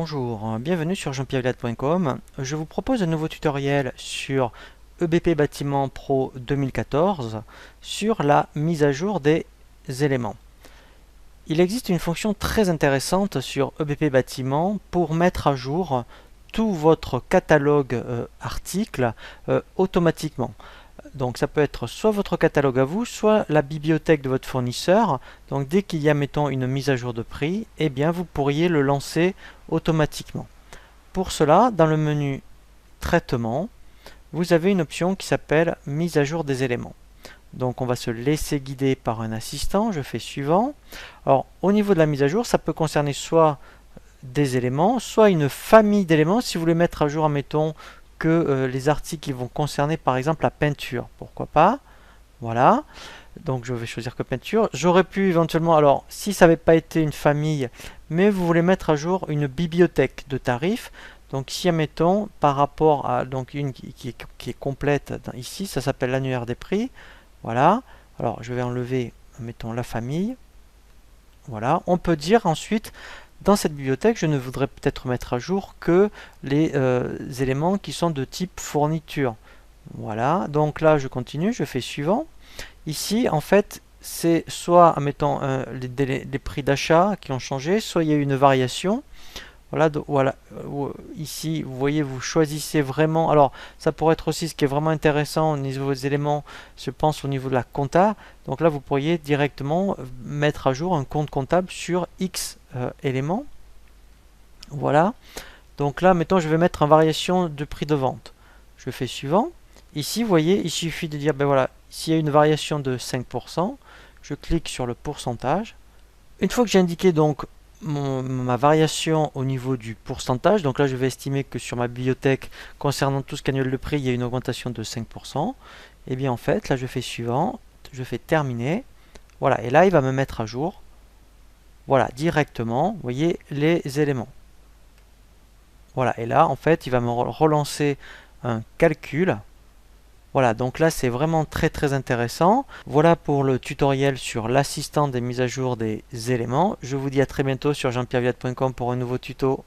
Bonjour, bienvenue sur jean-pierre-villade.com. Je vous propose un nouveau tutoriel sur EBP Bâtiment Pro 2014 sur la mise à jour des éléments. Il existe une fonction très intéressante sur EBP Bâtiment pour mettre à jour tout votre catalogue articles automatiquement. Donc ça peut être soit votre catalogue à vous, soit la bibliothèque de votre fournisseur. Donc dès qu'il y a, mettons, une mise à jour de prix, eh bien vous pourriez le lancer automatiquement. Pour cela, dans le menu Traitement, vous avez une option qui s'appelle Mise à jour des éléments. Donc on va se laisser guider par un assistant. Je fais Suivant. Alors au niveau de la mise à jour, ça peut concerner soit des éléments, soit une famille d'éléments. Si vous voulez mettre à jour, admettons, que les articles qui vont concerner par exemple la peinture, pourquoi pas. Voilà, donc je vais choisir que peinture. J'aurais pu éventuellement, alors si ça n'avait pas été une famille, mais vous voulez mettre à jour une bibliothèque de tarifs, donc si admettons par rapport à donc une qui est complète ici, ça s'appelle l'annuaire des prix. Voilà, alors je vais enlever, mettons, la famille. Voilà, on peut dire ensuite, dans cette bibliothèque, je ne voudrais peut-être mettre à jour que les éléments qui sont de type fourniture. Voilà, donc là je continue, je fais Suivant. Ici, en fait, c'est soit, admettons, les prix d'achat qui ont changé, soit il y a eu une variation. Voilà, voilà. Ici, vous voyez, vous choisissez vraiment. Alors, ça pourrait être aussi ce qui est vraiment intéressant au niveau des éléments, je pense au niveau de la compta. Donc là, vous pourriez directement mettre à jour un compte comptable sur X éléments. Voilà. Donc là, mettons, je vais mettre en variation de prix de vente. Je fais Suivant. Ici, vous voyez, il suffit de dire, ben voilà, s'il y a une variation de 5%, je clique sur le pourcentage. Une fois que j'ai indiqué donc ma variation au niveau du pourcentage, donc là je vais estimer que sur ma bibliothèque, concernant tout ce qu'annuel le prix, il y a une augmentation de 5%. Et bien en fait, là je fais Suivant, je fais Terminer. Voilà, et là il va me mettre à jour, voilà, directement, vous voyez, les éléments. Voilà, et là en fait, il va me relancer un calcul. Voilà, donc là c'est vraiment très intéressant. Voilà pour le tutoriel sur l'assistant des mises à jour des éléments. Je vous dis à très bientôt sur jean-pierre-villade.com pour un nouveau tuto.